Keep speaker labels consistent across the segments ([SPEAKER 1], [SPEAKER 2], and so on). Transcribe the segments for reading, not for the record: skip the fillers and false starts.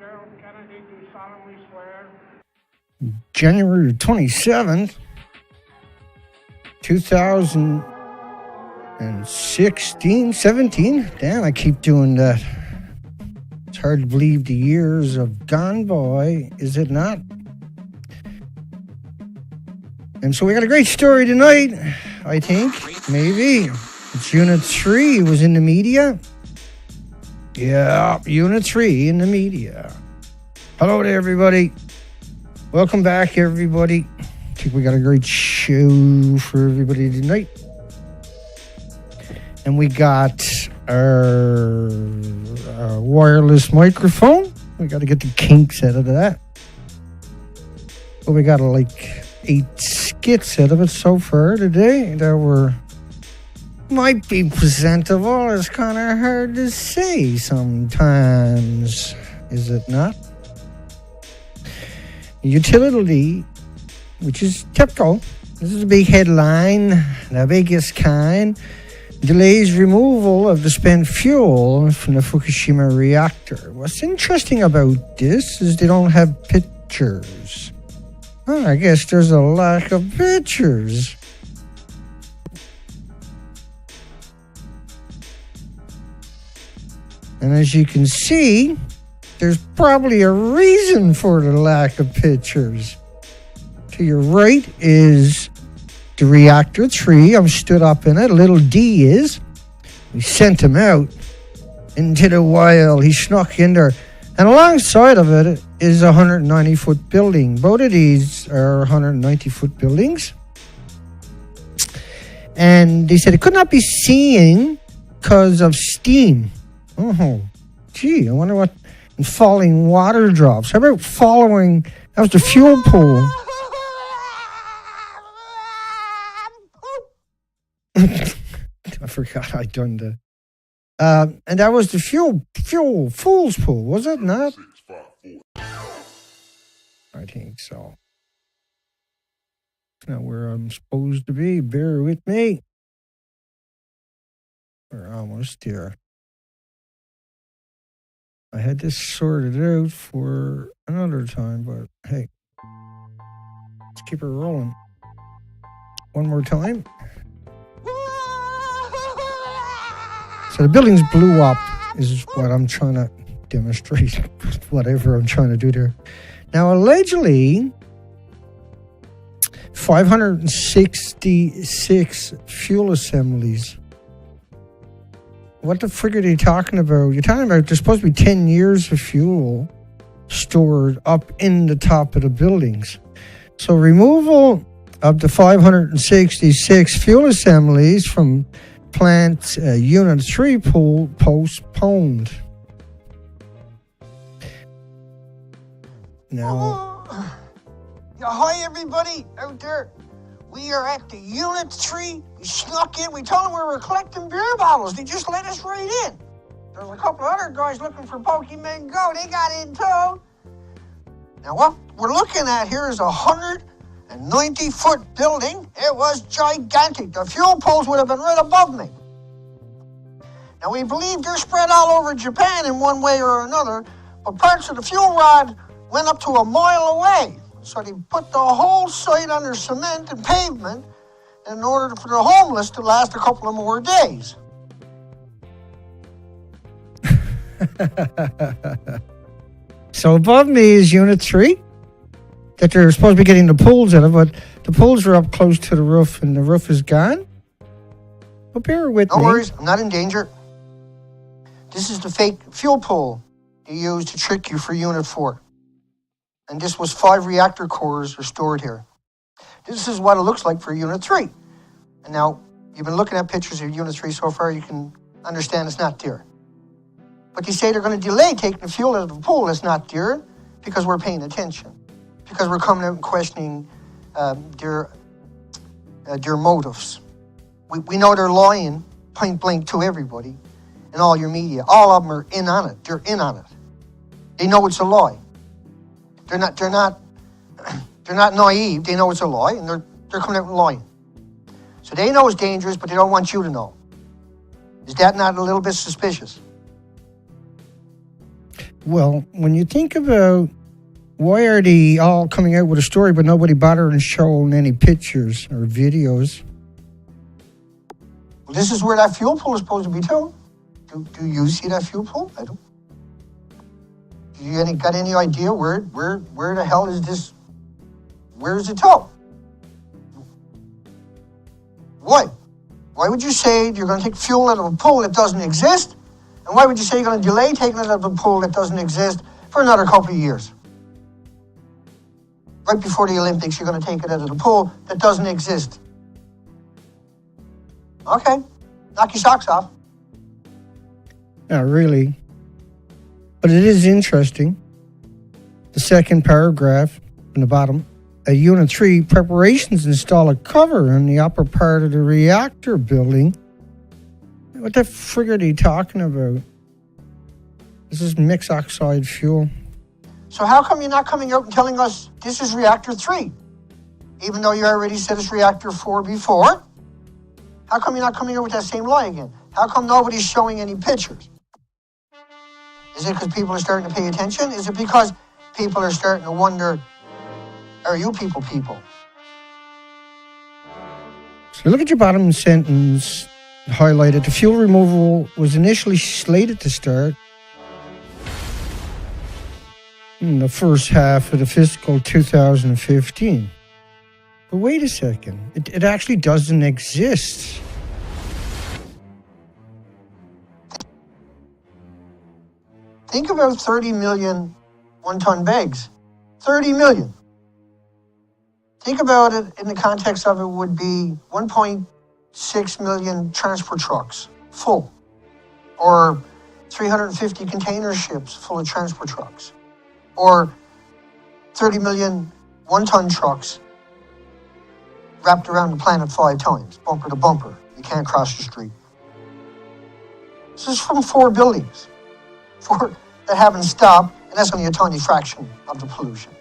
[SPEAKER 1] Kennedy, do solemnly swear.
[SPEAKER 2] January 27th, 2016, 17. Damn, I keep doing that. It's hard to believe the years have gone by, is it not? And so we got a great story tonight, I think. Maybe. It's Unit 3. It was in the media. Yeah, Unit 3 in the media. Hello there, everybody. Welcome back, everybody. I think we got a great show for everybody tonight. And we got our wireless microphone. We got to get the kinks out of that. But we got like 8 skits out of it so far today that might be presentable. It's kind of hard to say sometimes, is it not? Utility, which is typical. This is a big headline, the biggest kind. Delays removal of the spent fuel from the Fukushima Reactor. What's interesting about this is they don't have pictures. Oh, I guess there's a lack of pictures. And as you can see, there's probably a reason for the lack of pictures. To your right is the reactor 3. I'm stood up in it. Little D is. We sent him out into the wild. He snuck in there. And alongside of it is a 190-foot building. Both of these are 190-foot buildings. And they said it could not be seen because of steam. Oh, gee, I wonder what... And falling water drops. How about following... That was the fuel pool. I forgot I'd done the... and that was the fool's pool, was it not? I think so. It's not where I'm supposed to be. Bear with me. We're almost there. I had this sorted out for another time, but hey, let's keep it rolling. One more time. So the buildings blew up is what I'm trying to demonstrate, whatever I'm trying to do there. Now, allegedly, 566 fuel assemblies. What the frig are they talking about? You're talking about there's supposed to be 10 years of fuel stored up in the top of the buildings. So removal of the 566 fuel assemblies from plant Unit 3 pool postponed. Now,
[SPEAKER 3] hi everybody out there. We are at the Unit 3. We snuck in. We told them we were collecting beer bottles. They just let us right in. There's a couple of other guys looking for Pokemon Go. They got in too. Now what we're looking at here is a 190-foot building. It was gigantic. The fuel poles would have been right above me. Now we believe they're spread all over Japan in one way or another, but parts of the fuel rod went up to a mile away. So they put the whole site under cement and pavement in order for the homeless to last a couple of more days.
[SPEAKER 2] So above me is Unit 3, that they're supposed to be getting the pools out of, but the pools are up close to the roof and the roof is gone. But bear with me.
[SPEAKER 3] No worries, I'm not in danger. This is the fake fuel pool they used to trick you for Unit 4. And this was 5 reactor cores are stored here. This is what it looks like for Unit 3. And now, you've been looking at pictures of Unit 3 so far, you can understand it's not there. But they say they're going to delay taking the fuel out of the pool. It's not there because we're paying attention. Because we're coming out and questioning their motives. We know they're lying point blank to everybody and all your media. All of them are in on it. They're in on it. They know it's a lie. They're not naive. They know it's a lie, and they're coming out and lying. So they know it's dangerous, but they don't want you to know. Is that not a little bit suspicious?
[SPEAKER 2] Well, when you think about why are they all coming out with a story but nobody bothering showing any pictures or videos?
[SPEAKER 3] Well, this is where that fuel pool is supposed to be too. Do you see that fuel pool? I don't. Do you got any idea where the hell is this? Where is it to? Why? Why would you say you're going to take fuel out of a pool that doesn't exist? And why would you say you're going to delay taking it out of a pool that doesn't exist for another couple of years? Right before the Olympics, you're going to take it out of the pool that doesn't exist. Okay, knock your socks off.
[SPEAKER 2] Not really. But it is interesting. The second paragraph in the bottom. At Unit 3, preparations install a cover in the upper part of the reactor building. What the frig are they talking about? This is mixed oxide fuel.
[SPEAKER 3] So how come you're not coming out and telling us this is reactor 3? Even though you already said it's reactor 4 before? How come you're not coming out with that same lie again? How come nobody's showing any pictures? Is it because people are starting to pay attention? Is it because people are starting to wonder, are you people?
[SPEAKER 2] So look at your bottom sentence highlighted. The fuel removal was initially slated to start in the first half of the fiscal 2015. But wait a second. It actually doesn't exist.
[SPEAKER 3] Think about 30 million one-ton bags. 30 million. Think about it in the context of it would be 1.6 million transport trucks full, or 350 container ships full of transport trucks, or 30 million one-ton trucks wrapped around the planet 5 times, bumper to bumper. You can't cross the street. This is from 4 buildings, 4 that haven't stopped, and that's only a tiny fraction of the pollution.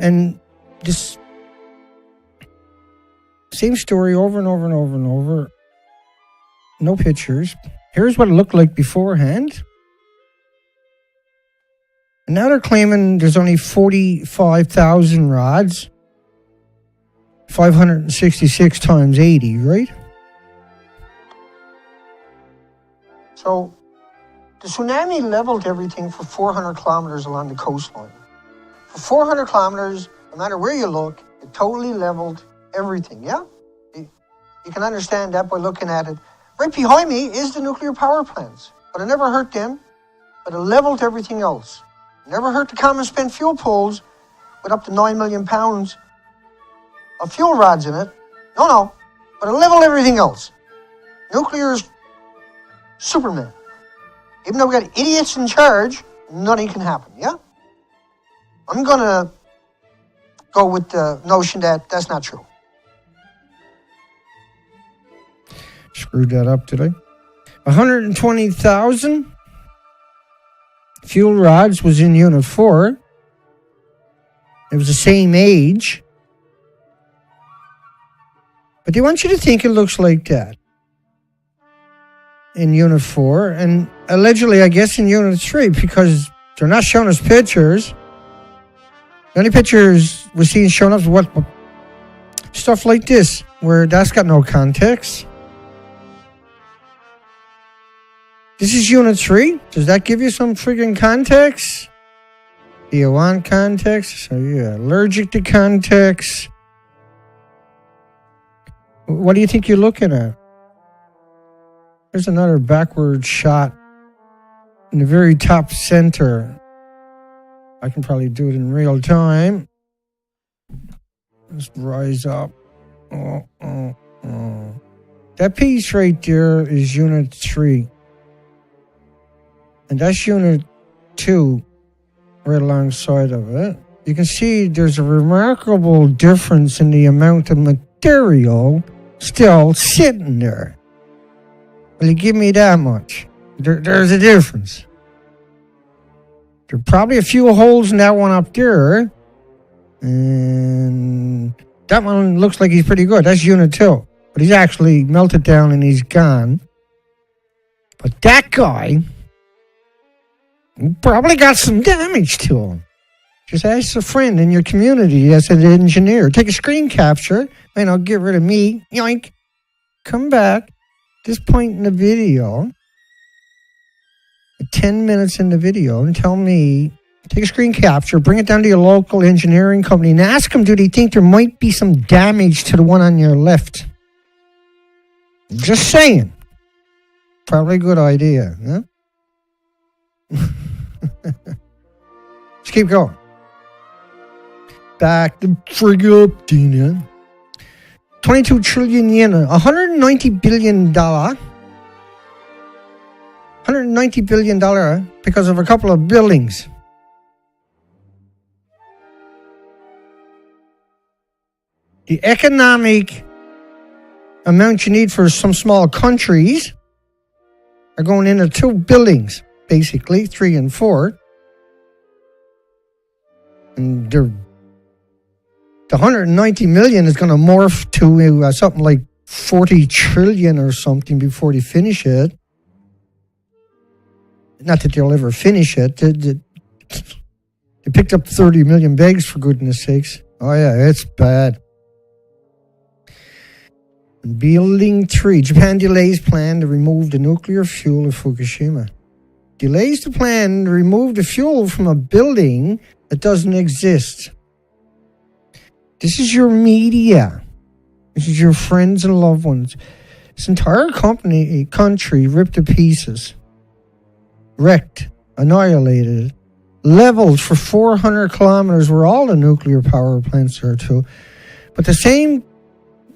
[SPEAKER 2] And this same story over and over and over and over. No pictures. Here's what it looked like beforehand. And now they're claiming there's only 45,000 rods. 566 times 80, right?
[SPEAKER 3] So the tsunami leveled everything for 400 kilometers along the coastline. For 400 kilometers, no matter where you look, it totally leveled everything, yeah? You can understand that by looking at it. Right behind me is the nuclear power plants, but it never hurt them, but it leveled everything else. It never hurt the common spent fuel pools with up to 9 million pounds of fuel rods in it. No, but it leveled everything else. Nuclear's Superman. Even though we got idiots in charge, nothing can happen, yeah? I'm going to go with the notion that that's not true.
[SPEAKER 2] Screwed that up, did I? 120,000 fuel rods was in Unit 4. It was the same age. But they want you to think it looks like that in Unit 4. And allegedly, I guess, in Unit 3, because they're not showing us pictures. The only pictures we're seeing showing up is what stuff like this, where that's got no context. This is Unit 3. Does that give you some friggin' context? Do you want context? Are you allergic to context? What do you think you're looking at? There's another backward shot in the very top center. I can probably do it in real time. Let's rise up. That piece right there is Unit 3. And that's Unit 2 right alongside of it. You can see there's a remarkable difference in the amount of material still sitting there. Will you give me that much? There's a difference. There are probably a few holes in that one up there. And that one looks like he's pretty good. That's Unit 2. But he's actually melted down and he's gone. But that guy Probably got some damage to them. Just ask a friend in your community as an engineer. Take a screen capture. And I'll get rid of me. Yoink. Come back. This point in the video, 10 minutes in the video, and tell me, take a screen capture, bring it down to your local engineering company, and ask them, do they think there might be some damage to the one on your left? Just saying. Probably a good idea. Huh? Let's keep going. Back the frig up, Dina. 22 trillion yen, $190 billion. $190 billion because of a couple of buildings. The economic amount you need for some small countries are going into 2 buildings, basically, 3 and 4. And the 190 million is going to morph to something like 40 trillion or something before they finish it. Not that they'll ever finish it. They picked up 30 million bags, for goodness sakes. Oh, yeah, it's bad. Building 3. Japan delays plan to remove the nuclear fuel of Fukushima. Delays the plan to remove the fuel from a building that doesn't exist. This is your media. This is your friends and loved ones. This entire country ripped to pieces. Wrecked. Annihilated. Leveled for 400 kilometers where all the nuclear power plants are too. But the same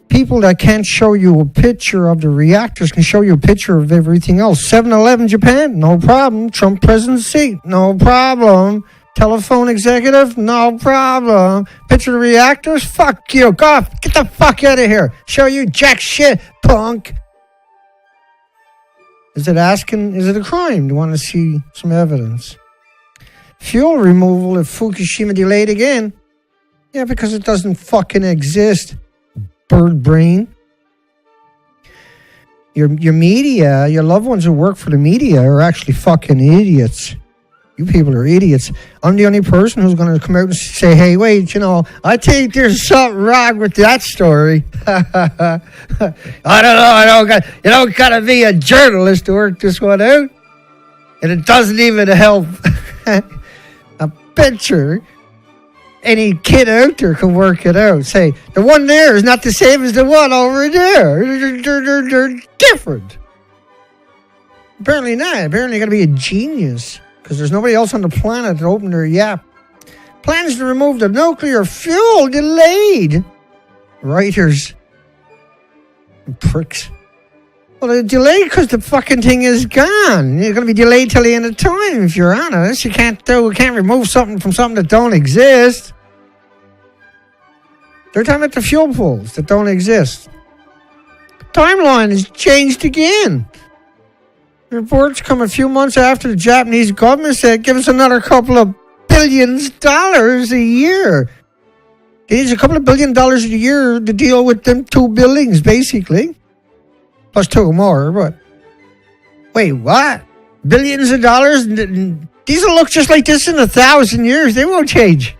[SPEAKER 2] people that can't show you a picture of the reactors can show you a picture of everything else. 7-Eleven Japan, no problem. Trump presidency, no problem. Telephone executive, no problem. Picture of the reactors, fuck you. Go off. Get the fuck out of here. Show you jack shit, punk. Is it a crime to want to see some evidence? Fuel removal at Fukushima delayed again. Yeah, because it doesn't fucking exist. Bird brain. Your media, your loved ones who work for the media are actually fucking idiots. You people are idiots. I'm the only person who's going to come out and say, hey, wait, I think there's something wrong with that story. I don't know. You don't got to be a journalist to work this one out. And it doesn't even help. A picture. Any kid out there can work it out. Say, the one there is not the same as the one over there. They're different. Apparently not. Apparently you got to be a genius. Because there's nobody else on the planet that opened their yap. Plans to remove the nuclear fuel delayed. Writers. Pricks. Well, they're delayed because the fucking thing is gone. You're going to be delayed till the end of time, if you're honest. You can't remove something from something that don't exist. They're talking about the fuel pools that don't exist. The timeline has changed again. Reports come a few months after the Japanese government said, give us another couple of billions dollars a year. It needs a couple of $1 billion a year to deal with them 2 buildings, basically. Plus 2 more, but... Wait, what? Billions of dollars? These will look just like this in 1,000 years. They won't change.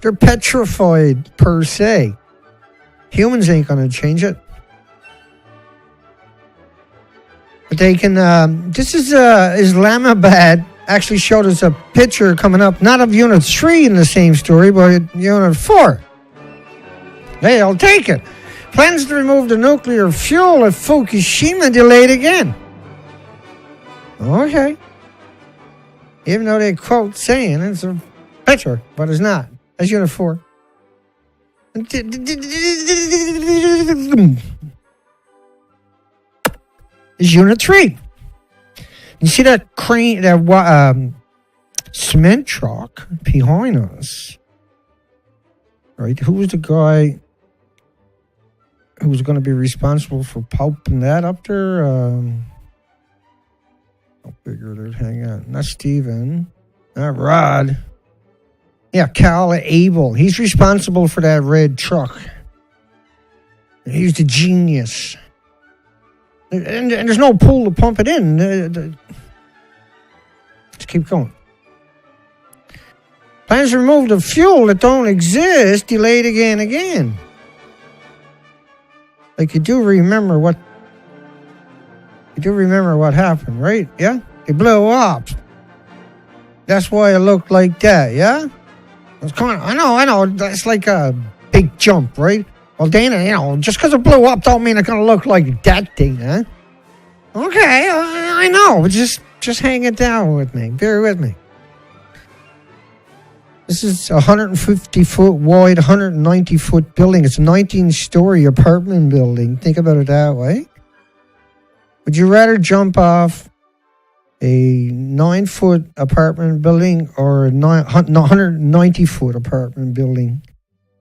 [SPEAKER 2] They're petrified, per se. Humans ain't going to change it. But they can, this is Islamabad actually showed us a picture coming up, not of Unit 3 in the same story, but Unit 4. Hey, I'll take it. Plans to remove the nuclear fuel at Fukushima delayed again. Okay. Even though they quote saying it's a picture, but it's not. That's Unit 4. Is Unit 3. You see that crane, that cement truck behind us? Right? Who was the guy who was going to be responsible for pulping that up there? I'll figure it out. Hang on. Not Steven. Not Rod. Yeah, Cal Abel. He's responsible for that red truck. He's the genius. And there's no pool to pump it in. Let's keep going. Plans to remove the fuel that don't exist, delayed again. Like you do remember what happened, right? Yeah? It blew up. That's why it looked like that, yeah? It's kind of, I know. That's like a big jump, right? Well, Dana, just because it blew up don't mean it's going to look like that thing, huh? Okay, I know. Just hang it down with me. Bear with me. This is a 150-foot wide, 190-foot building. It's a 19-story apartment building. Think about it that way. Would you rather jump off a 9-foot apartment building or a 190-foot apartment building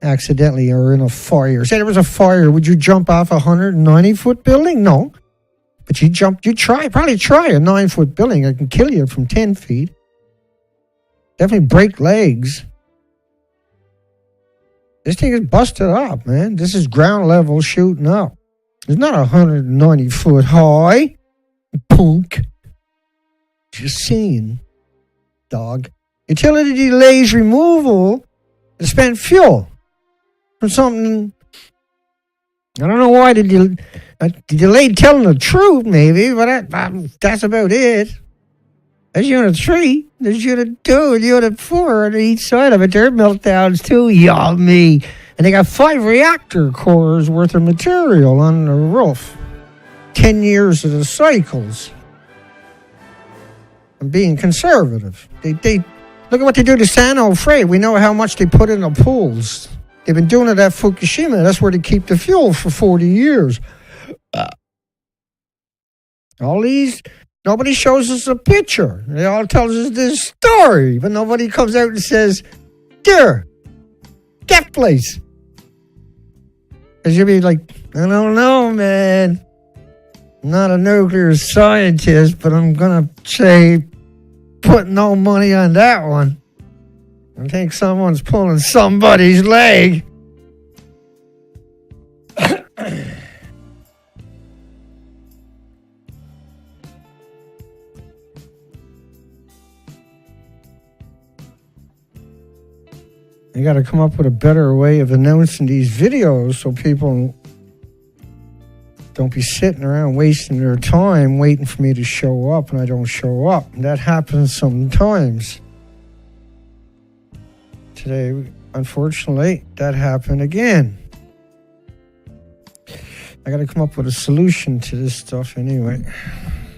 [SPEAKER 2] accidentally or in a fire? Say there was a fire. Would you jump off a 190-foot building? No. But you'd probably try a 9-foot building. I can kill you from 10 feet. Definitely break legs. This thing is busted up, man. This is ground level shooting up. It's not 190 foot high. Punk. Just saying, dog. Utility delays removal of spent fuel from something. I don't know why they delayed telling the truth, maybe, but that's about it. There's Unit 3, there's Unit 2, and Unit 4 on each side of it. They're meltdowns too, yummy. And they got 5 reactor cores worth of material on the roof. 10 years of the cycles. I'm being conservative. They look at what they do to San Onofre. We know how much they put in the pools. They've been doing it at Fukushima. That's where they keep the fuel for 40 years. All these... Nobody shows us a picture. They all tell us this story, but nobody comes out and says, "Dear, that place." Because you'll be like, "I don't know, man. I'm not a nuclear scientist, but I'm going to say put no money on that one. I think someone's pulling somebody's leg." You got to come up with a better way of announcing these videos so people don't be sitting around wasting their time waiting for me to show up and I don't show up. That happens sometimes. Today, unfortunately, that happened again. I got to come up with a solution to this stuff anyway.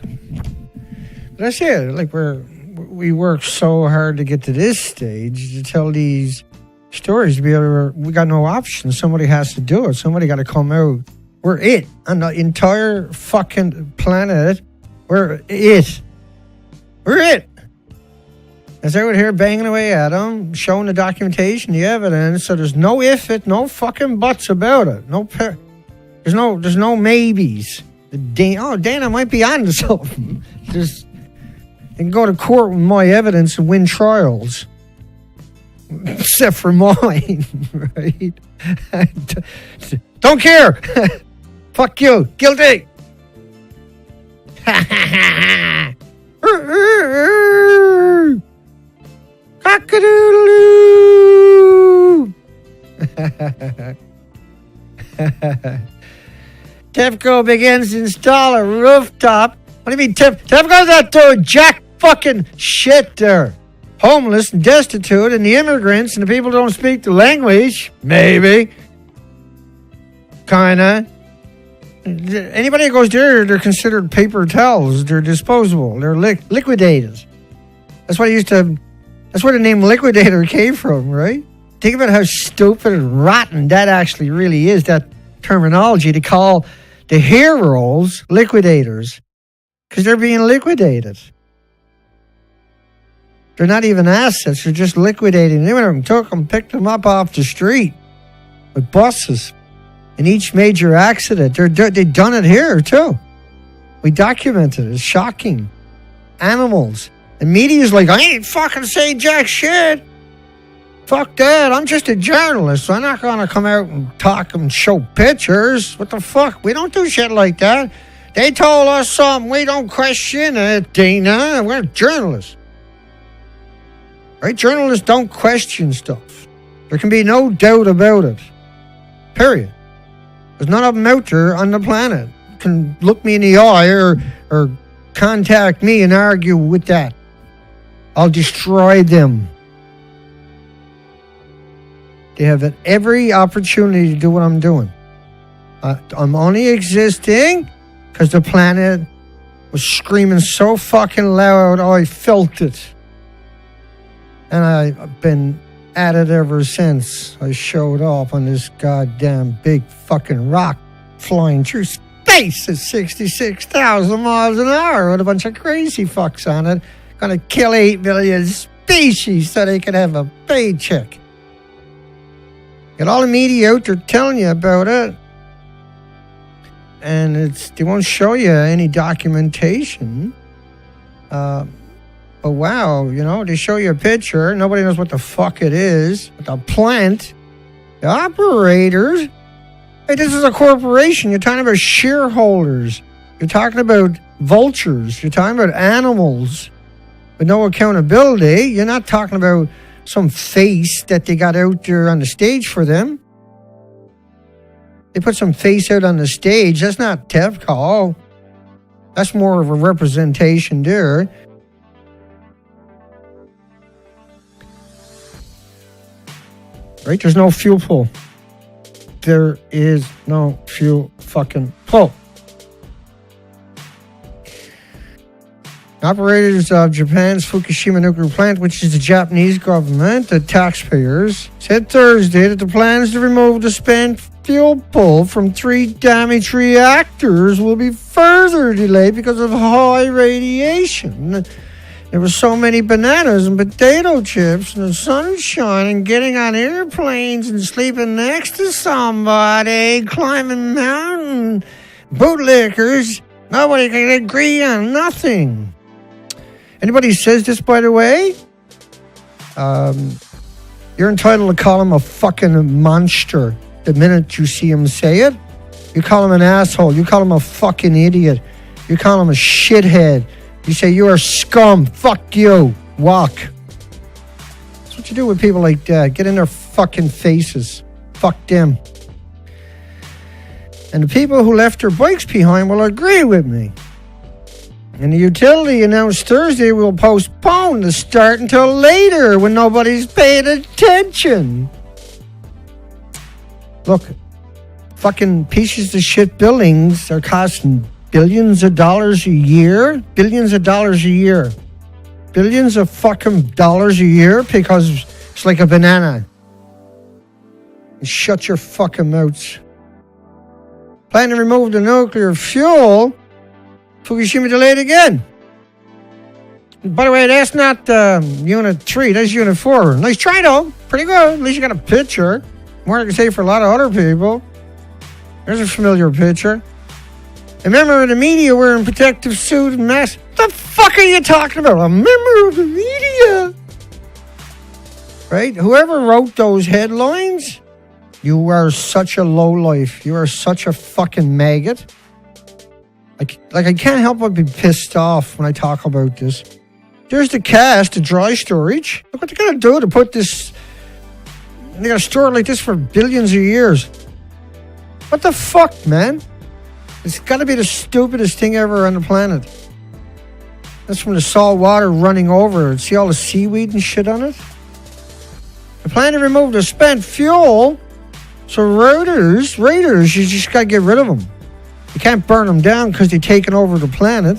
[SPEAKER 2] But that's it. Like we work so hard to get to this stage to tell these stories to be able to, we got no option. Somebody has to do it. Somebody got to come out. We're it on the entire fucking planet. We're it. We're it. As I would hear banging away at them, showing the documentation, the evidence. So there's no no fucking buts about it. There's no maybes. Dana might be onto something. Just you can go to court with my evidence and win trials. Except for mine, right? Don't care. Fuck you. Guilty. Cock-a-doodle-doo. TEPCO begins to install a rooftop. What do you mean, TEPCO's not doing jack fucking shit there. Homeless and destitute, and the immigrants and the people who don't speak the language, maybe. Kinda. Anybody that goes there, they're considered paper towels. They're disposable. They're liquidated. That's where the name liquidator came from, right? Think about how stupid and rotten that actually really is, that terminology to call the heroes liquidators. Because they're being liquidated. They're not even assets. They're just liquidating. They went and took them, picked them up off the street with buses. In each major accident, they've done it here too. We documented it. It's shocking. Animals. The media's like, I ain't fucking saying jack shit. Fuck that. I'm just a journalist. So I'm not going to come out and talk and show pictures. What the fuck? We don't do shit like that. They told us something. We don't question it, Dana. We're journalists. Right? Journalists don't question stuff. There can be no doubt about it. Period. There's none of them out there on the planet can look me in the eye or contact me and argue with that. I'll destroy them. They have every opportunity to do what I'm doing. I'm only existing because the planet was screaming so fucking loud I felt it. And I've been at it ever since I showed up on this goddamn big fucking rock flying through space at 66,000 miles an hour with a bunch of crazy fucks on it. Gonna kill 8 million species so they can have a paycheck. Got all the media out there telling you about it. And they won't show you any documentation. But wow, they show you a picture. Nobody knows what the fuck it is. But the plant, the operators. Hey, this is a corporation. You're talking about shareholders. You're talking about vultures. You're talking about animals with no accountability. You're not talking about some face that they got out there on the stage for them. They put some face out on the stage. That's not TEVCO. That's more of a representation there. Right? There's no fuel pull. There is no fuel fucking pull. Operators of Japan's Fukushima nuclear plant, which is the Japanese government, the taxpayers, said Thursday that the plans to remove the spent fuel pull from 3 damaged reactors will be further delayed because of high radiation. There were so many bananas and potato chips and the sunshine and getting on airplanes and sleeping next to somebody, climbing mountain, bootlickers. Nobody can agree on nothing. Anybody says this, by the way, you're entitled to call him a fucking monster the minute you see him say it. You call him an asshole. You call him a fucking idiot. You call him a shithead. You say, you are scum. Fuck you. Walk. That's what you do with people like that. Get in their fucking faces. Fuck them. And the people who left their bikes behind will agree with me. And the utility announced Thursday will postpone the start until later when nobody's paying attention. Look, fucking pieces of shit buildings are costing billions of dollars a year. Billions of dollars a year. Billions of fucking dollars a year because it's like a banana. Shut your fucking mouths. Plan to remove the nuclear fuel. Fukushima delayed again. By the way, that's not Unit 3. That's Unit 4. Nice try, though. Pretty good. At least you got a picture. More I can say for a lot of other people. There's a familiar picture. A member of the media wearing protective suit and mask. What the fuck are you talking about? A member of the media? Right? Whoever wrote those headlines, you are such a lowlife. You are such a fucking maggot. I can't help but be pissed off when I talk about this. There's the cast, the dry storage. Look what they're going to do to put this. They're going to store it like this for billions of years. What the fuck, man? It's got to be the stupidest thing ever on the planet. That's from the salt water running over it. See all the seaweed and shit on it? They plan to remove the spent fuel. So raiders, you just got to get rid of them. You can't burn them down because they're taking over the planet.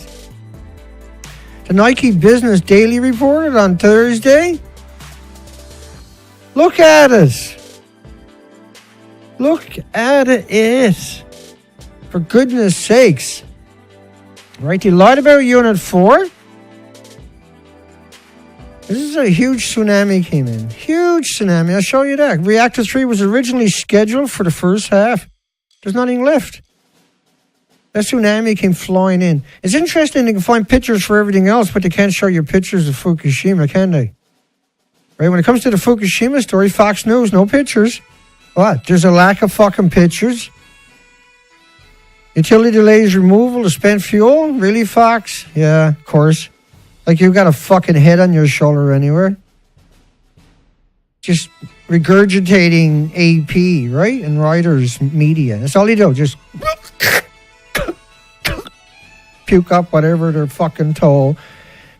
[SPEAKER 2] The Nike Business Daily reported on Thursday. Look at it. Look at it. For goodness sakes. Right, they lied about Unit 4. This is a huge tsunami came in. Huge tsunami. I'll show you that. Reactor 3 was originally scheduled for the first half. There's nothing left. That tsunami came flying in. It's interesting they can find pictures for everything else, but they can't show you pictures of Fukushima, can they? Right? When it comes to the Fukushima story, Fox News, no pictures. What? There's a lack of fucking pictures? Utility delays removal of spent fuel? Really, Fox? Yeah, of course. Like you've got a fucking head on your shoulder anywhere. Just regurgitating AP, right? And writers, media. That's all you do. Just puke up whatever they're fucking told.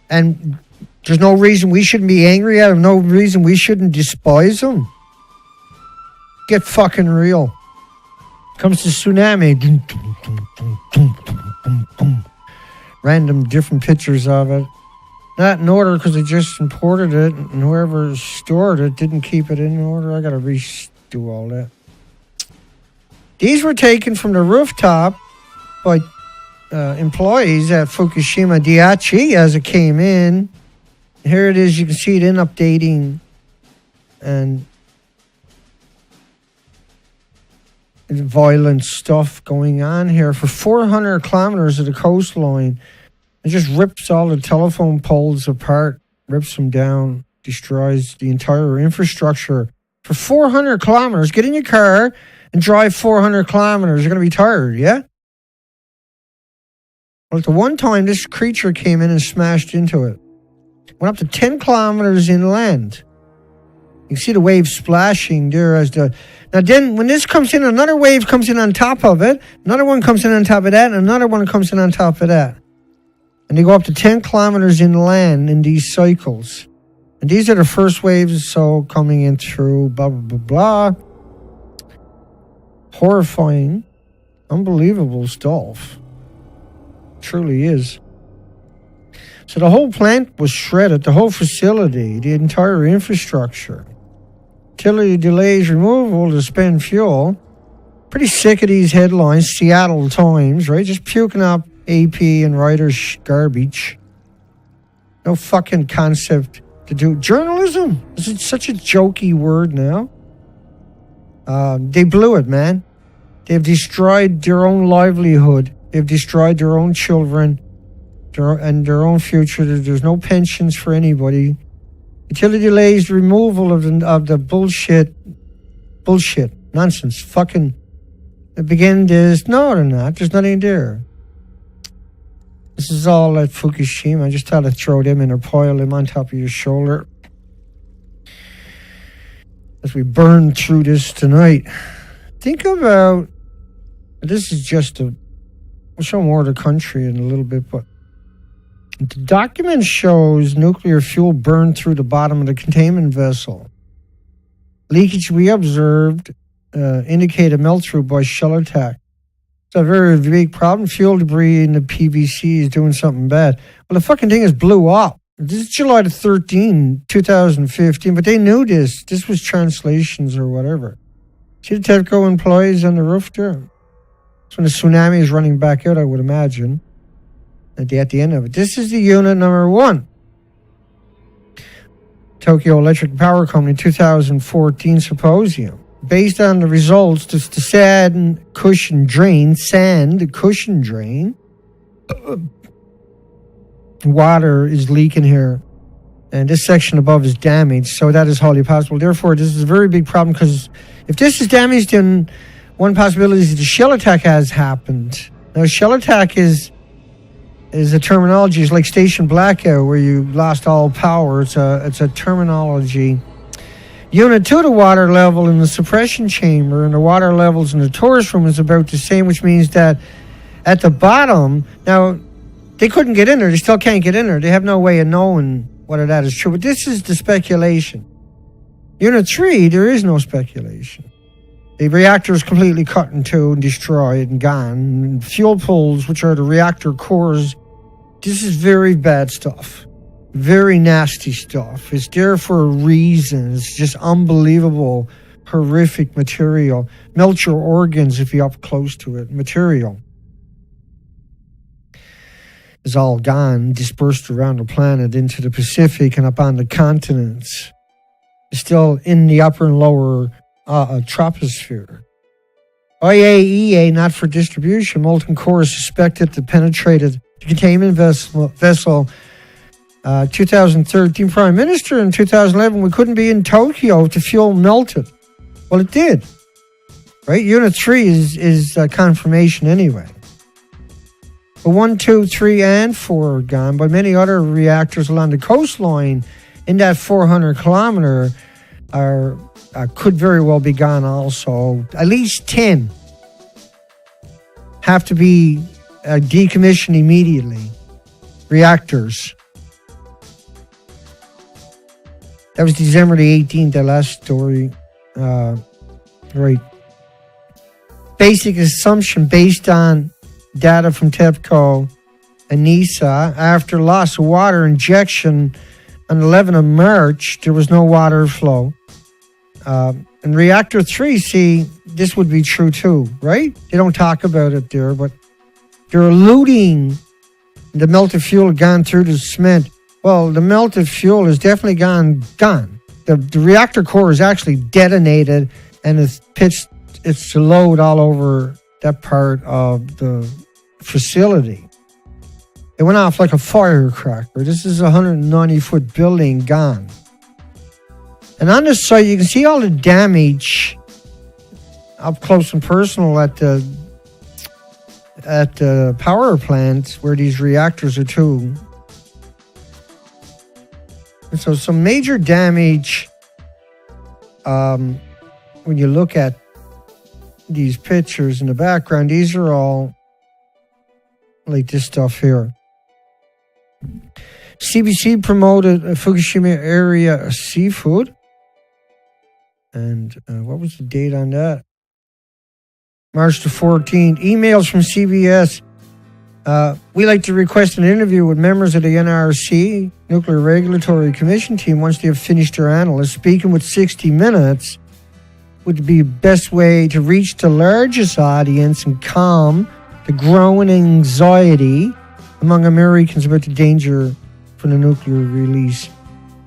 [SPEAKER 2] And there's no reason we shouldn't be angry at them. No reason we shouldn't despise them. Get fucking real. Comes to tsunami. Random different pictures of it. Not in order because they just imported it and whoever stored it didn't keep it in order. I got to redo all that. These were taken from the rooftop by employees at Fukushima Reactor as it came in. Here it is. You can see it in updating and violent stuff going on here. For 400 kilometers of the coastline, it just rips all the telephone poles apart, rips them down, destroys the entire infrastructure. For 400 kilometers, get in your car and drive 400 kilometers. You're going to be tired, yeah? Well, at the one time, this creature came in and smashed into it. Went up to 10 kilometers inland. You can see the wave splashing there as the... Now then, when this comes in, another wave comes in on top of it. Another one comes in on top of that. And another one comes in on top of that. And they go up to 10 kilometers inland in these cycles. And these are the first waves, so coming in through blah, blah, blah, blah. Horrifying. Unbelievable stuff. Truly is. So the whole plant was shredded. The whole facility, the entire infrastructure. Utility delays removal to spend fuel. Pretty sick of these headlines. Seattle Times, right? Just puking up AP and writers garbage. No fucking concept to do. Journalism? Is it such a jokey word now? They blew it, man. They've destroyed their own livelihood. They've destroyed their own children and their own future. There's no pensions for anybody. Utility delays removal of the bullshit, nonsense, fucking. Begin this. No, they're not. There's nothing there. This is all at Fukushima. I just thought I'd throw them in or pile them on top of your shoulder as we burn through this tonight. Think about. This is just a. We'll show more of the country in a little bit, but. The document shows nuclear fuel burned through the bottom of the containment vessel. Leakage we observed indicated melt-through by shell attack. It's a very big problem. Fuel debris in the PVC is doing something bad. Well, the fucking thing is blew up. This is July the 13th, 2015, but they knew this. This was translations or whatever. See the TEPCO employees on the roof there? That's when the tsunami is running back out, I would imagine. At the end of it. This is the unit number 1. Tokyo Electric Power Company 2014 symposium. Based on the results, the sand cushion drain, water is leaking here. And this section above is damaged, so that is highly possible. Therefore, this is a very big problem because if this is damaged, then one possibility is the shell attack has happened. Now, shell attack is a terminology. It's like station blackout where you lost all power. It's a terminology. Unit 2, the water level in the suppression chamber and the water levels in the tourist room is about the same, which means that at the bottom, now they couldn't get in there. They still can't get in there. They have no way of knowing whether that is true. But this is the speculation. Unit 3, there is no speculation. The reactor is completely cut in two and destroyed and gone. And fuel pools, which are the reactor cores, this is very bad stuff. Very nasty stuff. It's there for a reason. It's just unbelievable, horrific material. Melt your organs if you're up close to it. Material is all gone, dispersed around the planet into the Pacific and up on the continents. It's still in the upper and lower troposphere. IAEA, not for distribution. Molten core is suspected to penetrated the containment vessel. 2013 Prime Minister in 2011, we couldn't be in Tokyo if the fuel melted. Well, it did. Right? Unit 3 is confirmation anyway. But 1, 2, 3, and 4 are gone. But many other reactors along the coastline in that 400-kilometer could very well be gone also. At least 10 have to be decommissioned immediately. Reactors. That was December the 18th, the last story. Right. Basic assumption based on data from TEPCO and NISA. After loss of water injection on 11th of March, there was no water flow. And reactor 3, see, this would be true too, right? They don't talk about it there, but they're alluding the melted fuel had gone through the cement. Well, the melted fuel is definitely gone. The reactor core is actually detonated and it's pitched its load all over that part of the facility. It went off like a firecracker. This is a 190-foot building gone. And on the site, you can see all the damage up close and personal at the power plant where these reactors are too. And so some major damage when you look at these pictures in the background. These are all like this stuff here. CBC promoted a Fukushima area seafood. And what was the date on that? March the 14th. Emails from CBS. We like to request an interview with members of the NRC, Nuclear Regulatory Commission team, once they have finished their analysis. Speaking with 60 Minutes would be the best way to reach the largest audience and calm the growing anxiety among Americans about the danger from the nuclear release.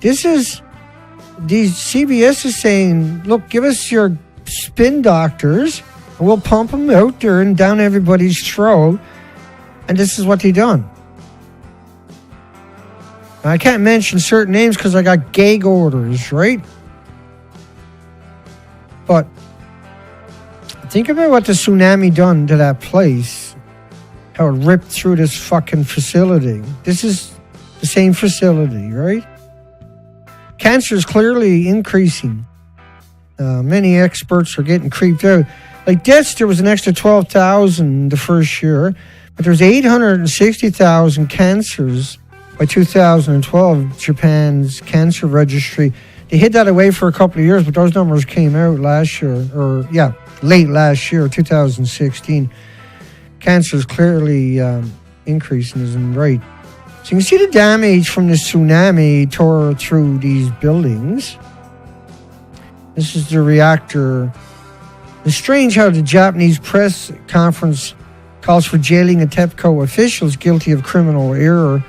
[SPEAKER 2] CBS is saying, look, give us your spin doctors and we'll pump them out there and down everybody's throat. And this is what they done. Now, I can't mention certain names because I got gag orders, right? But think about what the tsunami done to that place. How it ripped through this fucking facility. This is the same facility, right? Cancer is clearly increasing. Many experts are getting creeped out. Like deaths, there was an extra 12,000 the first year, but there's 860,000 cancers by 2012, Japan's cancer registry. They hid that away for a couple of years, but those numbers came out last year, late last year, 2016. Cancer is clearly increasing, isn't right? So you can see the damage from the tsunami tore through these buildings. This is the reactor. It's strange how the Japanese press conference calls for jailing a TEPCO officials guilty of criminal error,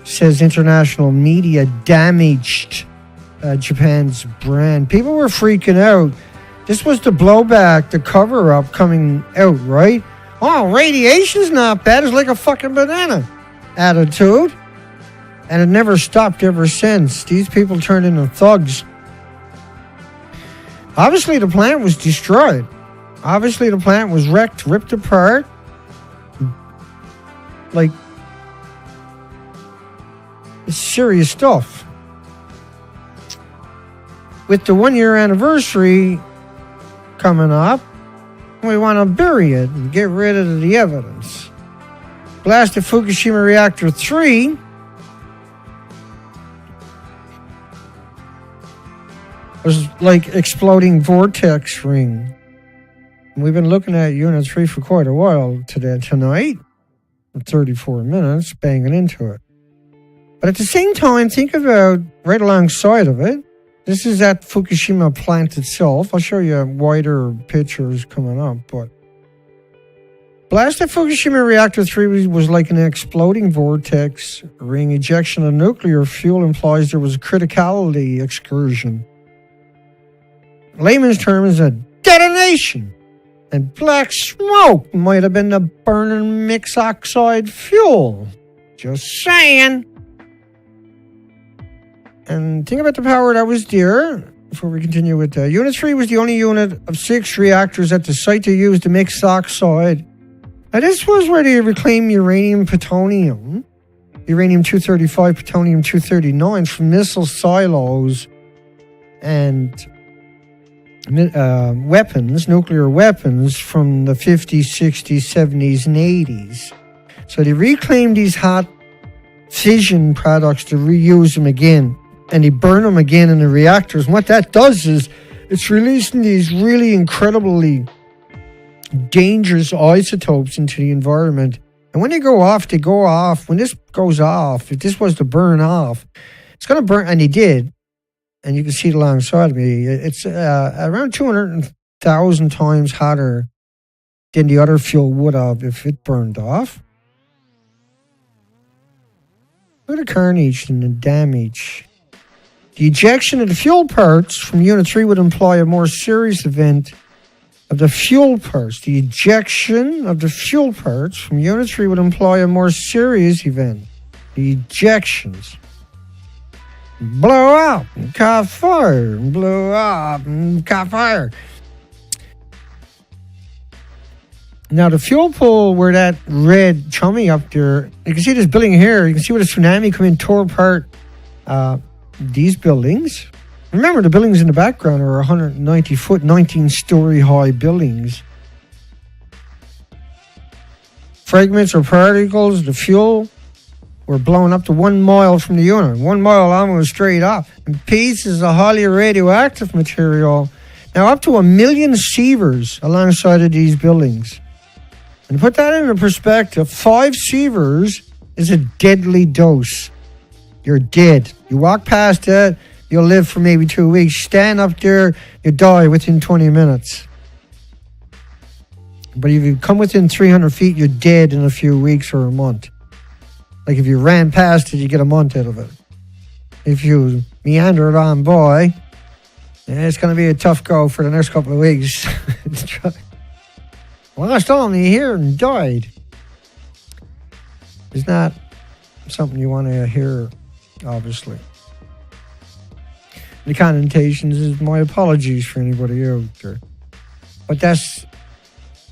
[SPEAKER 2] says international media damaged Japan's brand. People were freaking out. This was the blowback, the cover-up coming out, right? Oh, radiation's not bad. It's like a fucking banana attitude. And it never stopped ever since. These people turned into thugs. Obviously, the plant was destroyed. Obviously, the plant was wrecked, ripped apart. Like, it's serious stuff. With the 1-year anniversary coming up, we want to bury it and get rid of the evidence. Blasted Fukushima Reactor 3 was like exploding vortex ring. And we've been looking at Unit 3 for quite a while tonight. 34 minutes, banging into it. But at the same time, think about right alongside of it. This is at Fukushima plant itself. I'll show you wider pictures coming up, but blast at Fukushima Reactor 3 was like an exploding vortex ring. Ejection of nuclear fuel implies there was a criticality excursion. Layman's term is a detonation. And black smoke might have been the burning mixed oxide fuel. Just saying. And think about the power that was there. Before we continue with that. Unit 3 was the only unit of 6 reactors at the site to use the mixed oxide. Now, this was where they reclaimed uranium-235, plutonium-239 from missile silos and weapons, nuclear weapons from the 50s, 60s, 70s, and 80s. So they reclaimed these hot fission products to reuse them again, and they burn them again in the reactors. And what that does is it's releasing these really incredibly dangerous isotopes into the environment. And when they go off, when this goes off, if this was to burn off, it's going to burn, and they did, and you can see it alongside me, it's around 200,000 times hotter than the other fuel would have if it burned off. Look at the carnage and the damage. The ejection of the fuel parts from Unit 3 would imply a more serious event of the fuel parts. The ejection of the fuel parts from Unit 3 would imply a more serious event. The ejections. Blow up and caught fire. Blow up and caught fire. Now, the fuel pool where that red chummy up there, you can see this building here. You can see where the tsunami come in, tore apart these buildings. Remember, the buildings in the background are 190-foot, 19-story high buildings. Fragments or particles, the fuel, were blown up to 1 mile from the unit. 1 mile almost straight up. And pieces of highly radioactive material. Now, up to 1 million sievers alongside of these buildings. And to put that into perspective, 5 sievers is a deadly dose. You're dead. You walk past that, you'll live for maybe 2 weeks. Stand up there, you die within 20 minutes. But if you come within 300 feet, you're dead in a few weeks or a month. Like if you ran past it, you get a month out of it. If you meander it on by, it's going to be a tough go for the next couple of weeks. Lost all me here and died. It's not something you want to hear, obviously. The connotations is my apologies for anybody out there. But that's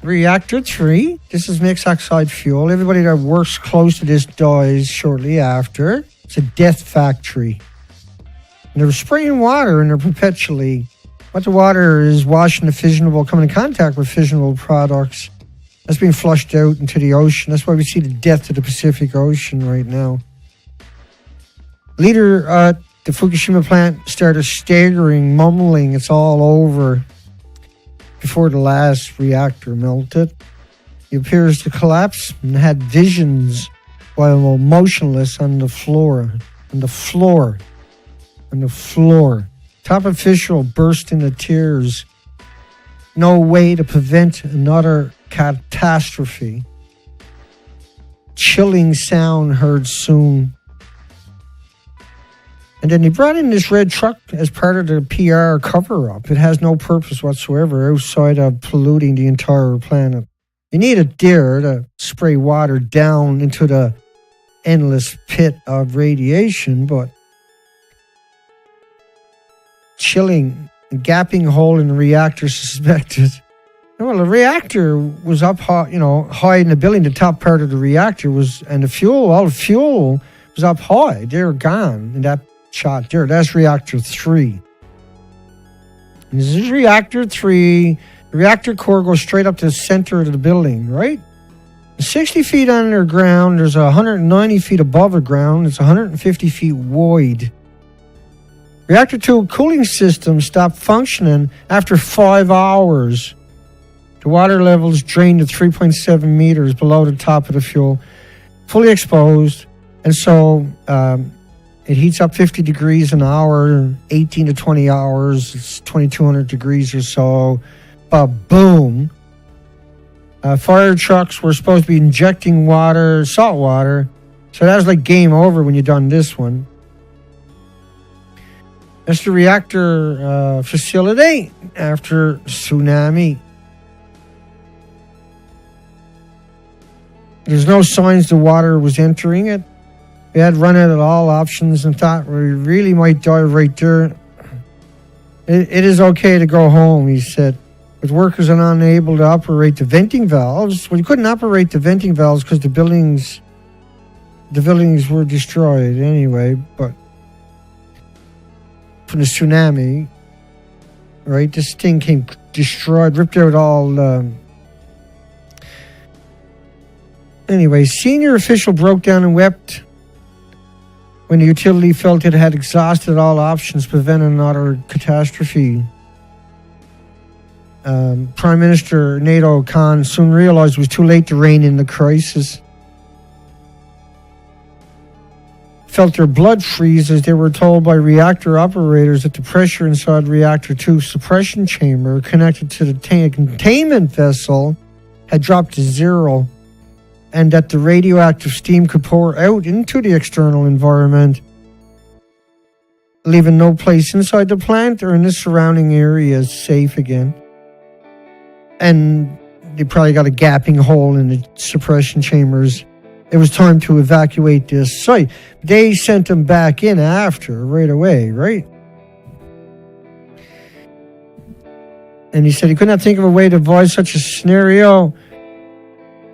[SPEAKER 2] Reactor 3. This is mixed oxide fuel. Everybody that works close to this dies shortly after. It's a death factory. And they're spraying water and they're perpetually... What the water is washing the fissionable, coming in contact with fissionable products. That's being flushed out into the ocean. That's why we see the death of the Pacific Ocean right now. Leader at the Fukushima plant started staggering, mumbling, it's all over, before the last reactor melted. He appears to collapse and had visions while motionless on the floor. Top official burst into tears. No way to prevent another catastrophe. Chilling sound heard soon. And then he brought in this red truck as part of the PR cover-up. It has no purpose whatsoever outside of polluting the entire planet. You need it there to spray water down into the endless pit of radiation, but chilling, gaping hole in the reactor suspected. Well, the reactor was up high, high in the building. The top part of the reactor was, and all the fuel was up high. They were gone in that shot there. That's Reactor 3. And this is Reactor 3. The reactor core goes straight up to the center of the building, right? 60 feet underground. There's 190 feet above the ground. It's 150 feet wide. Reactor 2 cooling system stopped functioning after 5 hours. The water levels drained to 3.7 meters below the top of the fuel, fully exposed. And so it heats up 50 degrees an hour, 18 to 20 hours. It's 2,200 degrees or so. Boom. Fire trucks were supposed to be injecting water, salt water. So that was like game over when you done this one. That's the reactor facility after tsunami. There's no signs the water was entering it. We had run out of all options and thought we really might die right there. It is okay to go home, he said. with workers unable to operate the venting valves. Well, you couldn't operate the venting valves because the buildings were destroyed anyway, but from the tsunami, right? This thing came destroyed, ripped out all. Anyway, senior official broke down and wept when the utility felt it had exhausted all options to prevent another catastrophe. Prime Minister Nato Khan soon realized it was too late to rein in the crisis. Felt their blood freeze as they were told by reactor operators that the pressure inside Reactor 2's suppression chamber connected to the containment vessel had dropped to zero, and that the radioactive steam could pour out into the external environment, leaving no place inside the plant or in the surrounding areas safe again. And they probably got a gaping hole in the suppression chambers. It was time to evacuate this site. They sent them back in after, right away, right? And he said he could not think of a way to avoid such a scenario.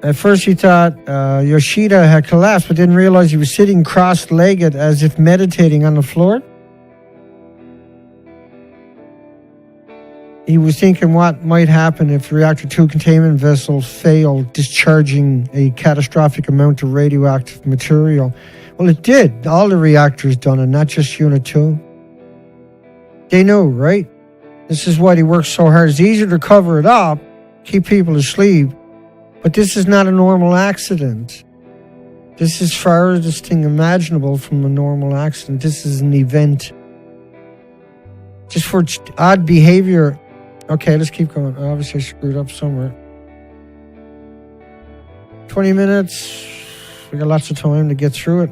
[SPEAKER 2] At first he thought Yoshida had collapsed, but didn't realize he was sitting cross-legged as if meditating on the floor. He was thinking what might happen if Reactor 2 containment vessel failed, discharging a catastrophic amount of radioactive material. Well, it did. All the reactors done it, not just Unit 2. They knew, right? This is why they worked so hard. It's easier to cover it up, keep people asleep, but this is not a normal accident. This is farthest thing imaginable from a normal accident. This is an event. Just for odd behavior. Okay, let's keep going. Obviously, I screwed up somewhere. 20 minutes. We got lots of time to get through it.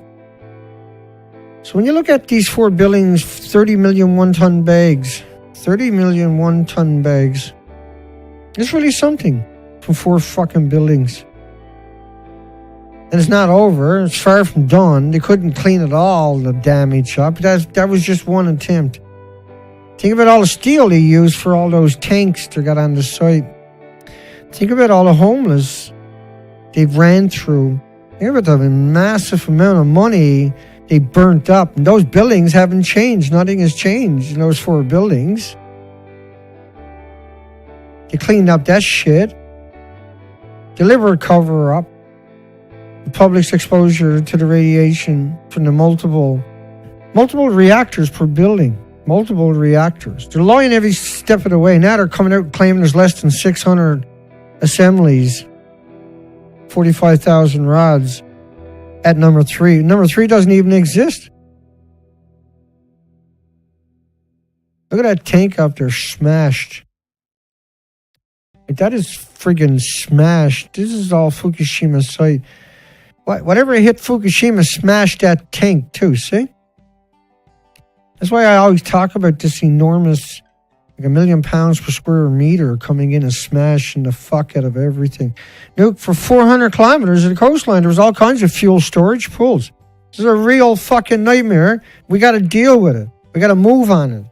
[SPEAKER 2] So when you look at these 4 buildings, 30 million one-ton bags. 30 million one-ton bags. It's really something from 4 fucking buildings. And it's not over. It's far from done. They couldn't clean it all, the damage up. That was just one attempt. Think about all the steel they used for all those tanks that got on the site. Think about all the homeless they ran through. Think about the massive amount of money they burnt up. And those buildings haven't changed. Nothing has changed in those 4 buildings. They cleaned up that shit. Deliberate cover-up. The public's exposure to the radiation from the multiple reactors per building. Multiple reactors. They're lying every step of the way. Now they're coming out claiming there's less than 600 assemblies. 45,000 rods at number 3. Number 3 doesn't even exist. Look at that tank up there, smashed. Like, that is friggin' smashed. This is all Fukushima site. Whatever hit Fukushima smashed that tank too, see? That's why I always talk about this enormous, like 1 million pounds per square meter coming in and smashing the fuck out of everything. Look, for 400 kilometers of the coastline, there was all kinds of fuel storage pools. This is a real fucking nightmare. We got to deal with it. We got to move on it.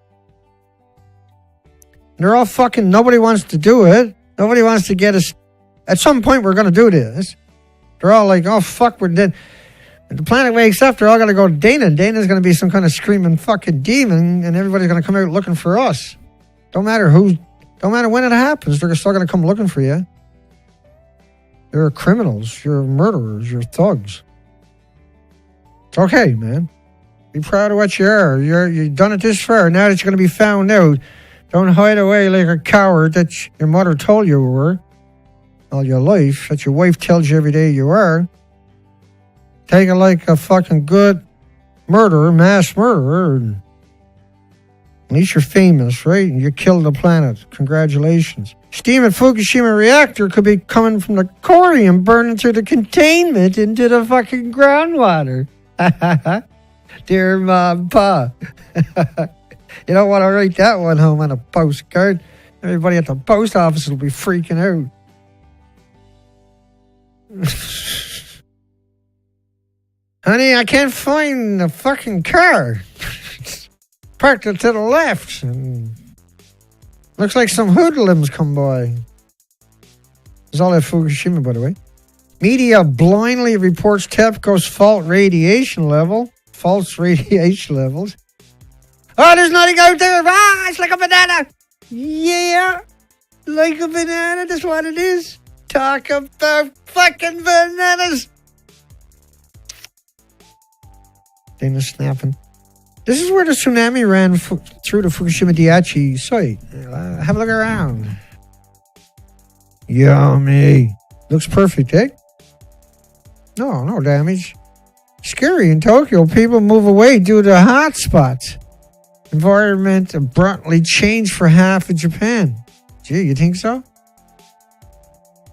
[SPEAKER 2] And they're all fucking, nobody wants to do it. Nobody wants to get us. At some point, we're going to do this. They're all like, oh, fuck, we're dead. The planet wakes up, they're all going to go to Dana. Dana's going to be some kind of screaming fucking demon, and everybody's going to come out looking for us. Don't matter when it happens, they're still going to come looking for you. You're criminals, you're murderers, you're thugs. It's okay, man. Be proud of what you are. You've done it this far. Now that you're going to be found out, don't hide away like a coward that your mother told you were all your life, that your wife tells you every day you are. Take it like a fucking good murderer, mass murderer. And at least you're famous, right? And you killed the planet. Congratulations. Steam at Fukushima Reactor could be coming from the core and burning through the containment into the fucking groundwater. Dear Mom and Pa. You don't want to write that one home on a postcard. Everybody at the post office will be freaking out. Honey, I can't find the fucking car. Parked it to the left. And Looks like some hoodlums come by. It's all at Fukushima, by the way. Media blindly reports TEPCO's false radiation levels. Oh, there's nothing out there. Ah, it's like a banana. Yeah, like a banana. That's what it is. Talk about fucking bananas. Dana's snapping. This is where the tsunami ran through the Fukushima Daiichi site. Have a look around. Yummy. Looks perfect, eh? No damage. Scary in Tokyo. People move away due to hotspots. Environment abruptly changed for half of Japan. Gee, you think so?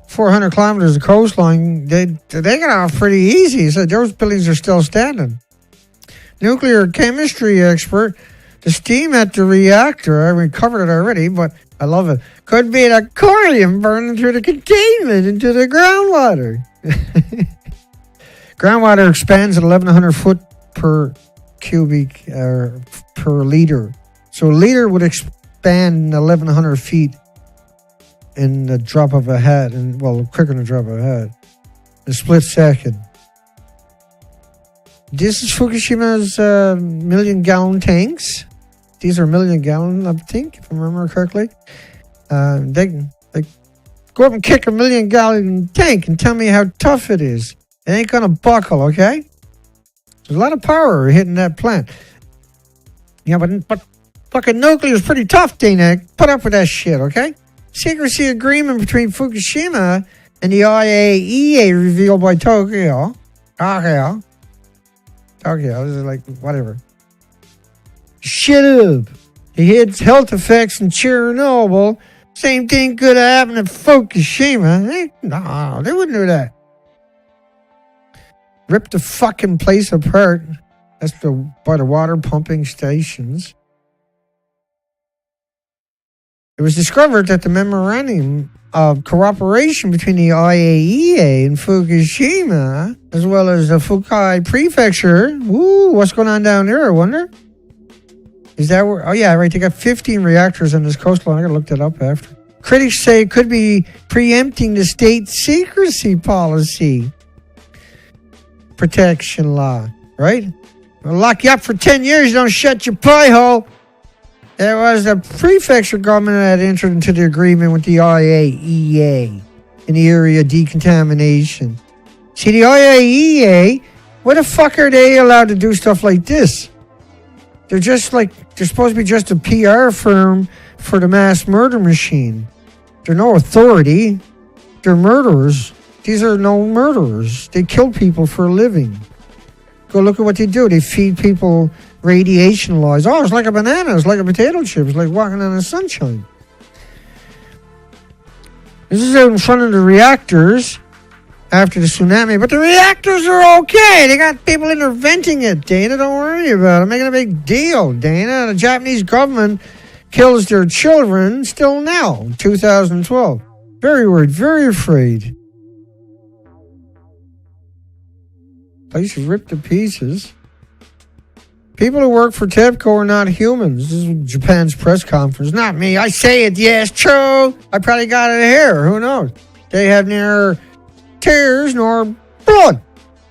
[SPEAKER 2] 400 kilometers of coastline. They got off pretty easy. So those buildings are still standing. Nuclear chemistry expert. The steam at the reactor, we covered it already, but I love it. Could be an aquarium burning through the containment into the groundwater. Groundwater expands at 1,100 foot per cubic per liter. So a liter would expand 1,100 feet in the drop of a hat, and well, quicker than a drop of a hat, in a split second. This is Fukushima's million-gallon tanks. These are million-gallon, I think, if I remember correctly. They go up and kick a million-gallon tank and tell me how tough it is. It ain't gonna buckle, okay? There's a lot of power hitting that plant. Yeah, but fucking nuclear is pretty tough, Dana. Put up with that shit, okay? Secrecy agreement between Fukushima and the IAEA revealed by Tokyo. This is like, whatever. Shut up. It had health effects in Chernobyl. Same thing could have happened at Fukushima. No, they wouldn't do that. Rip the fucking place apart. That's by the water pumping stations. It was discovered that the memorandum of cooperation between the IAEA and Fukushima, as well as the Fukai Prefecture. Ooh, what's going on down there, I wonder? Is that where? Oh, yeah, right. They got 15 reactors on this coastline. I got to look that up after. Critics say it could be preempting the state secrecy policy protection law, right? We'll lock you up for 10 years. You don't shut your pie hole. It was the prefecture government that entered into the agreement with the IAEA in the area of decontamination. See, the IAEA, what the fuck are they allowed to do stuff like this? They're just like, they're supposed to be just a PR firm for the mass murder machine. They're no authority. They're murderers. These are no murderers. They kill people for a living. Go look at what they do. They feed people radiation laws. Oh, it's like a banana. It's like a potato chip. It's like walking in the sunshine. This is out in front of the reactors after the tsunami. But the reactors are okay. They got people in there venting it, Dana. Don't worry about it. Making a big deal, Dana. The Japanese government kills their children still now, 2012. Very worried, very afraid. Place is ripped to pieces. People who work for TEPCO are not humans. This is Japan's press conference. Not me. I say it. Yes, true. I probably got it here. Who knows? They have neither tears nor blood.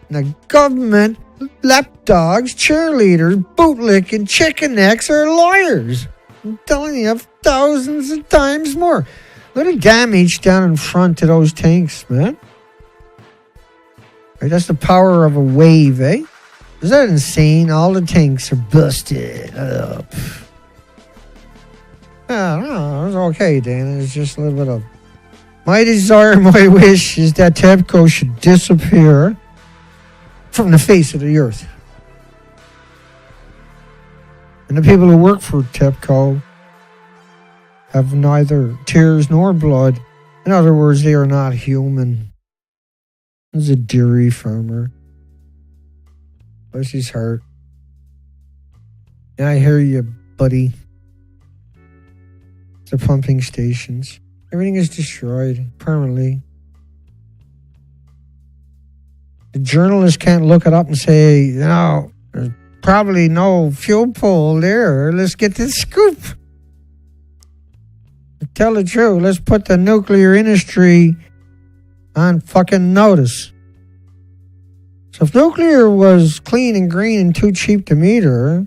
[SPEAKER 2] And the government, lapdogs, cheerleaders, bootlicking, chicken necks are liars. I'm telling you, thousands of times more. Look at the damage down in front to those tanks, man. Right, that's the power of a wave, eh? Is that insane? All the tanks are busted up. I don't know. It's okay, Dan. It's just a little bit of... My desire, my wish is that TEPCO should disappear from the face of the earth. And the people who work for TEPCO have neither tears nor blood. In other words, they are not human. This is a dairy farmer. Bless his heart. Yeah, I hear you, buddy. The pumping stations. Everything is destroyed permanently. The journalists can't look it up and say, no, there's probably no fuel pool there. Let's get the scoop. tell the truth. Let's put the nuclear industry on fucking notice. So if nuclear was clean and green and too cheap to meter,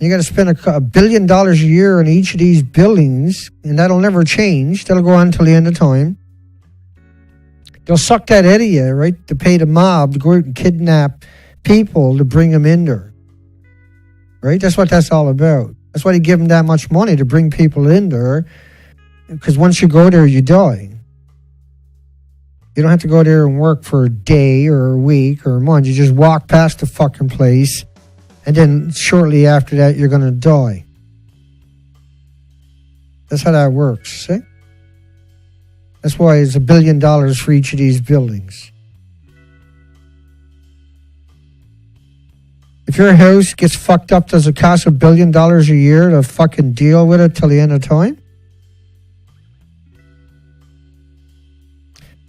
[SPEAKER 2] you got to spend $1 billion a year on each of these buildings, and that'll never change. That'll go on until the end of time. They'll suck that out of you, right? To pay the mob to go out and kidnap people to bring them in there. Right? That's what that's all about. That's why they give them that much money, to bring people in there. Because once you go there, you die. You don't have to go there and work for a day or a week or a month. You just walk past the fucking place, and then shortly after that, you're going to die. That's how that works, see? That's why it's $1 billion for each of these buildings. If your house gets fucked up, does it cost $1 billion a year to fucking deal with it till the end of time?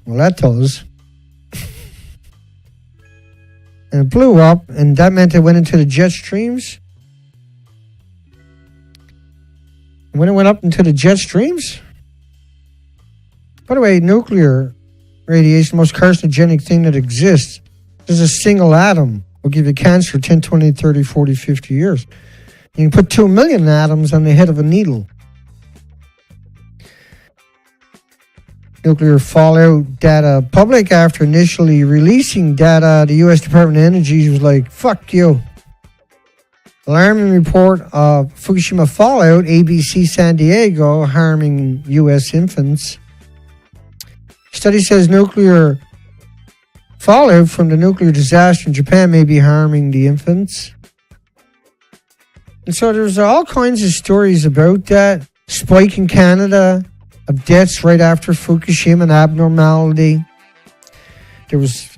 [SPEAKER 2] Well, that does. And it blew up, and that meant it went into the jet streams. And when it went up into the jet streams... By the way, nuclear radiation, the most carcinogenic thing that exists, is a single atom. Will give you cancer 10, 20, 30, 40, 50 years. You can put 2 million atoms on the head of a needle. Nuclear fallout data public after initially releasing data, the U.S. Department of Energy was like, fuck you. Alarming report of Fukushima fallout, ABC San Diego, harming U.S. infants. Study says nuclear fallout from the nuclear disaster in Japan may be harming the infants. And so there's all kinds of stories about that. Spike in Canada of deaths right after Fukushima, an abnormality. There was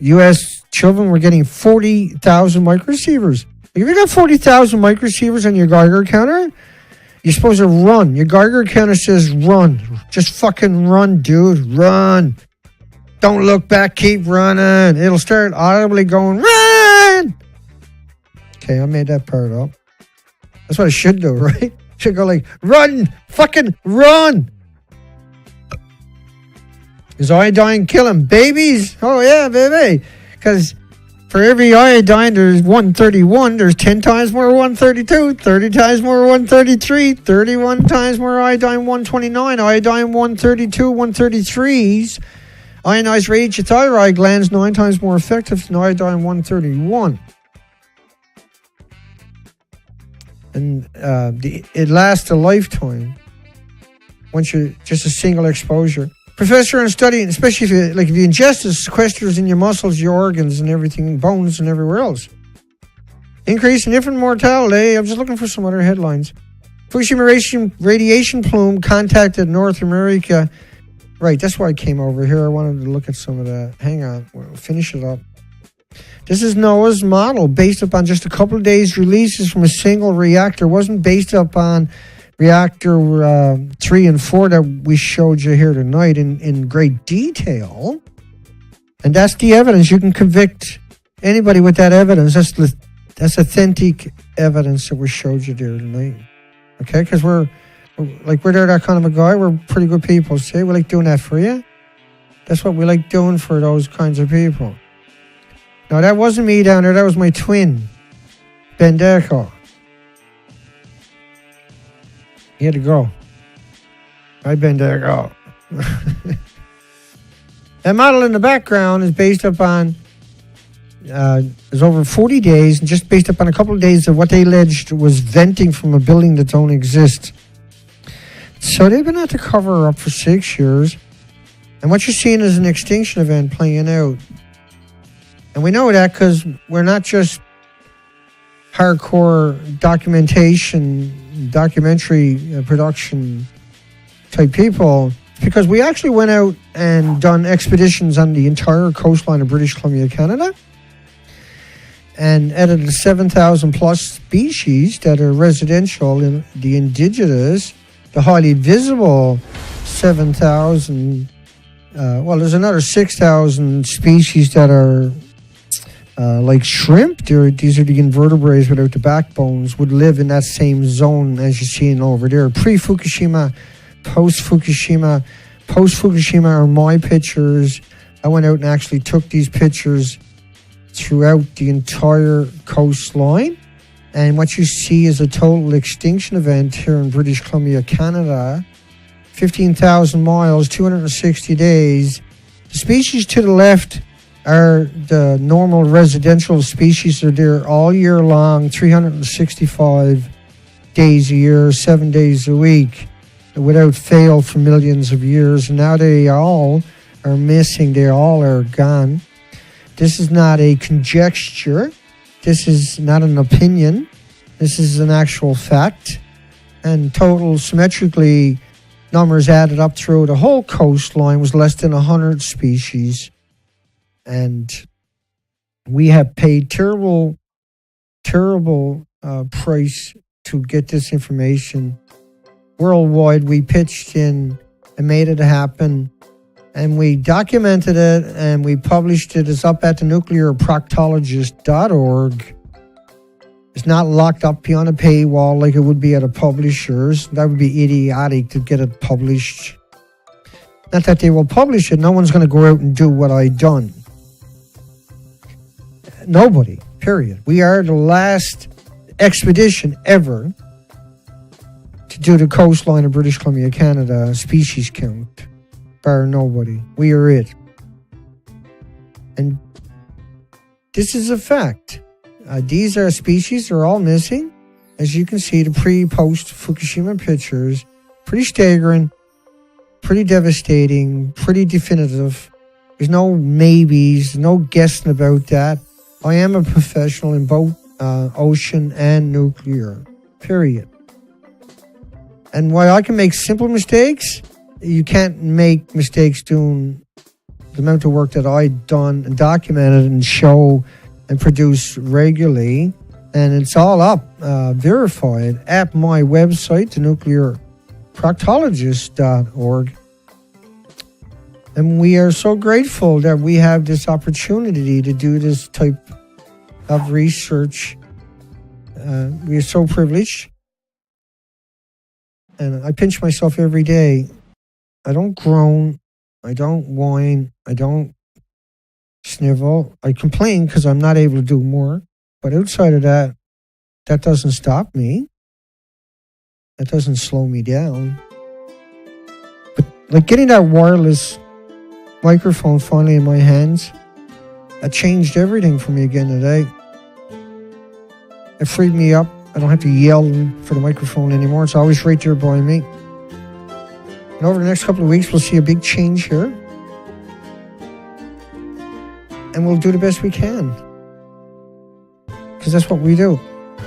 [SPEAKER 2] U.S. children were getting 40,000 microsieverts. If you got 40,000 microsieverts on your Geiger counter, you're supposed to run. Your Geiger counter says run. Just fucking run, dude. Run. Don't look back. Keep running. It'll start audibly going, run! Okay, I made that part up. That's what I should do, right? Should go like, run! Fucking run! Is iodine killing babies? Oh, yeah, baby. Because for every iodine, there's 131. There's 10 times more 132, 30 times more 133, 31 times more iodine 129, iodine 132, 133s. Ionized radiation to thyroid glands 9 times more effective than iodine 131. And it lasts a lifetime once you're just a single exposure. Professor and studying, especially if you ingest it, sequesters in your muscles, your organs, and everything, bones, and everywhere else. Increase in infant mortality. I'm just looking for some other headlines. Fukushima radiation plume contacted North America. Right, that's why I came over here. I wanted to look at some of that. Hang on, we'll finish it up. This is NOAA's model based upon just a couple of days releases from a single reactor. It wasn't based upon reactor 3 and 4 that we showed you here tonight in great detail. And that's the evidence. You can convict anybody with that evidence. That's authentic evidence that we showed you there tonight. Okay, because we're that kind of a guy. We're pretty good people. See, we like doing that for you. That's what we like doing for those kinds of people. No, that wasn't me down there. That was my twin, Ben Deco. He had to go. I've been there. Go. That model in the background is based upon is over 40 days, and just based upon a couple of days of what they alleged was venting from a building that don't exist. So they've been at the cover up for 6 years, and what you're seeing is an extinction event playing out. And we know that because we're not just hardcore documentary production type people, because we actually went out and done expeditions on the entire coastline of British Columbia, Canada, and out of the 7,000 plus species that are residential in the indigenous, the highly visible 7,000, there's another 6,000 species that are like shrimp. These are the invertebrates without the backbones, would live in that same zone as you're seeing over there. Pre-Fukushima post-Fukushima. Post-Fukushima are my pictures. I went out and actually took these pictures throughout the entire coastline. And what you see is a total extinction event here in British Columbia, Canada. 15,000 miles, 260 days. The species to the left are the normal residential species. They're there all year long, 365 days a year, 7 days a week, without fail for millions of years. And now they all are missing. They all are gone. This is not a conjecture. This is not an opinion. This is an actual fact. And total symmetrically, numbers added up through the whole coastline was less than 100 species. And we have paid terrible price to get this information. Worldwide, we pitched in and made it happen. And we documented it and we published it. It's up at the nuclearproctologist.org. It's not locked up behind a paywall like it would be at a publisher's. That would be idiotic to get it published. Not that they will publish it. No one's going to go out and do what I've done. Nobody, period. We are the last expedition ever to do the coastline of British Columbia, Canada, species count. Bar nobody. We are it. And this is a fact. These are species, they're all missing. As you can see, the pre-post Fukushima pictures, pretty staggering, pretty devastating, pretty definitive. There's no maybes, no guessing about that. I am a professional in both ocean and nuclear, period. And while I can make simple mistakes, you can't make mistakes doing the amount of work that I've done and documented and show and produce regularly. And it's all up, verified at my website, the nuclearproctologist.org. And we are so grateful that we have this opportunity to do this type of research. We are so privileged. And I pinch myself every day. I don't groan. I don't whine. I don't snivel. I complain because I'm not able to do more. But outside of that, that doesn't stop me. That doesn't slow me down. But like getting that wireless microphone finally in my hands, that changed everything for me again today. It freed me up. I don't have to yell for the microphone anymore. It's always right there by me. And over the next couple of weeks, we'll see a big change here. And we'll do the best we can. Because that's what we do.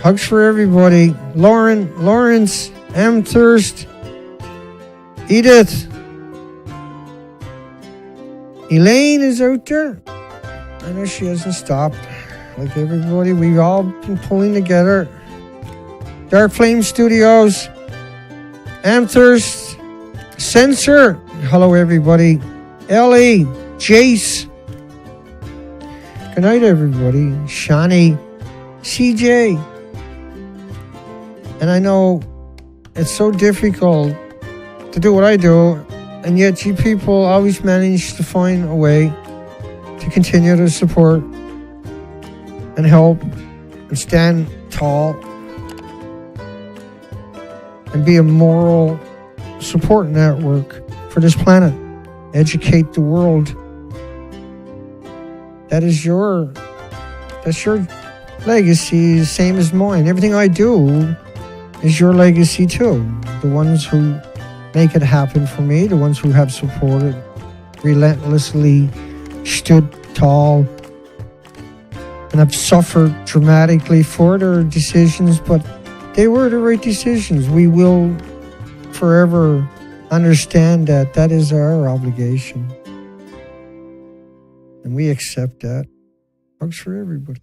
[SPEAKER 2] Hugs for everybody. Lauren, Lawrence, M. Thirst, Edith. Elaine is out there. I know she hasn't stopped. Like everybody, we've all been pulling together. Dark Flame Studios, Amthirst, Sensor. Hello, everybody. Ellie, Jace. Good night, everybody. Shani, CJ. And I know it's so difficult to do what I do, and yet you people always manage to find a way to continue to support and help and stand tall and be a moral support network for this planet. Educate the world. That's your legacy, same as mine. Everything I do is your legacy too. The ones who make it happen for me, the ones who have supported, relentlessly stood tall, and have suffered dramatically for their decisions, but they were the right decisions. We will forever understand that that is our obligation. And we accept that. Hugs for everybody.